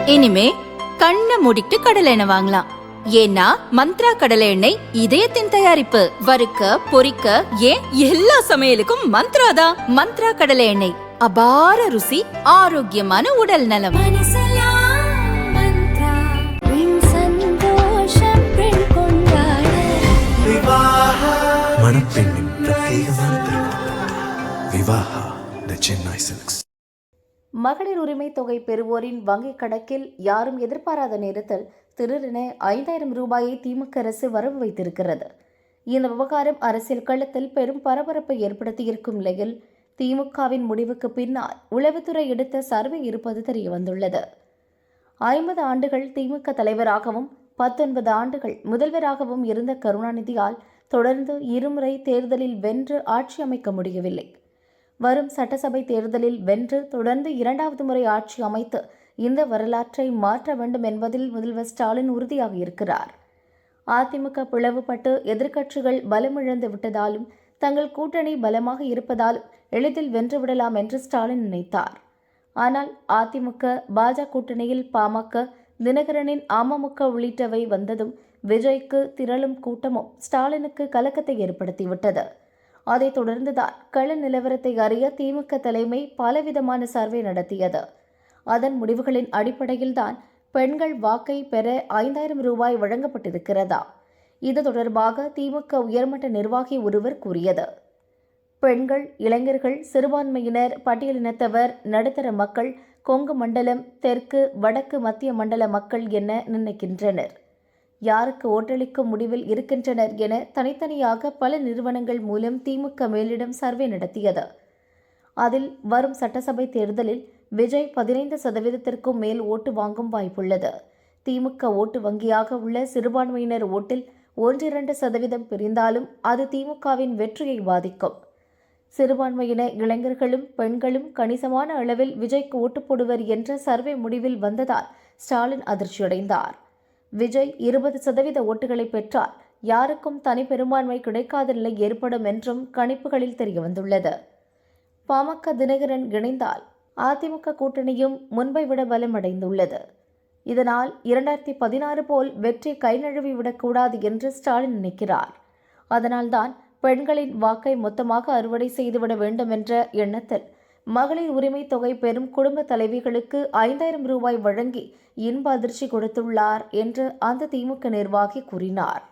இனிமே கண்ணை மூடிட்டு கடலை எண்ணெய் வாங்கலாம். ஏன்னா மந்த்ரா கடலை எண்ணெய் இதயத்தின் தயாரிப்பு. வறுக்க பொரிக்க ஏன் எல்லா சமையலுக்கும் மந்த்ரா தான். மந்த்ரா கடலை எண்ணெய், அபார ருசி, ஆரோக்கியமான உடல் நலம். மணப்பெண்ணின் பிரத்யேகமான விவாஹா தி சென்னை சில்க்ஸ். மகளிர் உரிமை தொகை பெறுவோரின் வங்கிக் கணக்கில் யாரும் எதிர்பாராத நேரத்தில் திடீரென 5000 ரூபாயை திமுக அரசு வரவு வைத்திருக்கிறது. இந்த விவகாரம் அரசியல் களத்தில் பெரும் பரபரப்பை ஏற்படுத்தியிருக்கும் நிலையில் திமுகவின் முடிவுக்கு பின்னால் உளவுத்துறை எடுத்த சர்வே இருப்பது தெரியவந்துள்ளது. 50 ஆண்டுகள் திமுக தலைவராகவும் 19 ஆண்டுகள் முதல்வராகவும் இருந்த கருணாநிதியால் தொடர்ந்து இருமுறை தேர்தலில் வென்று ஆட்சி அமைக்க முடியவில்லை. வரும் சட்டசபை தேர்தலில் வென்று தொடர்ந்து 2வது முறை ஆட்சி அமைத்து இந்த வரலாற்றை மாற்ற வேண்டும் என்பதில் முதல்வர் ஸ்டாலின் உறுதியாக இருக்கிறார். அதிமுக பிளவுபட்டு எதிர்க்கட்சிகள் பலமிழந்து விட்டதாலும் தங்கள் கூட்டணி பலமாக இருப்பதாலும் எளிதில் வென்றுவிடலாம் என்று ஸ்டாலின் நினைத்தார். ஆனால் அதிமுக பாஜக கூட்டணியில் பாமக, தினகரனின் அமமுக உள்ளிட்டவை வந்ததும் விஜய்க்கு திரளும் கூட்டமும் ஸ்டாலினுக்கு கலக்கத்தை ஏற்படுத்திவிட்டது. அதைத் தொடர்ந்துதான் கள நிலவரத்தை அறிய திமுக தலைமை பலவிதமான சர்வே நடத்தியது. அதன் முடிவுகளின் அடிப்படையில்தான் பெண்கள் வாக்கை பெற 5000 ரூபாய் வழங்கப்பட்டிருக்கிறதா? இது தொடர்பாக திமுக உயர்மட்ட நிர்வாகி ஒருவர் கூறியது. பெண்கள், இளைஞர்கள், சிறுபான்மையினர், பட்டியலினத்தவர், நடுத்தர மக்கள், கொங்கு மண்டலம், தெற்கு, வடக்கு, மத்திய மண்டல மக்கள் என நிர்ணயிக்கின்றனர். யாருக்கு ஓட்டளிக்கும் முடிவில் இருக்கின்றனர் என தனித்தனியாக பல நிறுவனங்கள் மூலம் திமுக மேலிடம் சர்வே நடத்தியது. அதில் வரும் சட்டசபை தேர்தலில் விஜய் 15% மேல் ஓட்டு வாங்கும் வாய்ப்புள்ளது. திமுக ஓட்டு வங்கியாக உள்ள சிறுபான்மையினர் ஓட்டில் 1-2% பிரிந்தாலும் அது திமுகவின் வெற்றியை பாதிக்கும். சிறுபான்மையின இளைஞர்களும் பெண்களும் கணிசமான அளவில் விஜய்க்கு ஓட்டு போடுவர் என்ற சர்வே முடிவில் வந்ததால் ஸ்டாலின் அதிர்ச்சியடைந்தார். விஜய் 20% ஓட்டுகளை பெற்றால் யாருக்கும் தனி பெரும்பான்மை கிடைக்காத நிலை ஏற்படும் என்றும் கணிப்புகளில் தெரியவந்துள்ளது. பாமக தினகரன் இணைந்தால் அதிமுக கூட்டணியும் முன்பை விட பலமடைந்துள்ளது. இதனால் 2016 போல் வெற்றி கை நழுவி விடக்கூடாது என்று ஸ்டாலின் நினைக்கிறார். அதனால்தான் பெண்களின் வாக்கை மொத்தமாக அறுவடை செய்துவிட வேண்டும் என்ற எண்ணத்தில் மகளிர் உரிமை தொகை பெறும் குடும்ப தலைவிகளுக்கு 5000 ரூபாய் வழங்கி இன்ப அதிர்ச்சி கொடுத்துள்ளார் என்று அந்த திமுக நிர்வாகி கூறினார்.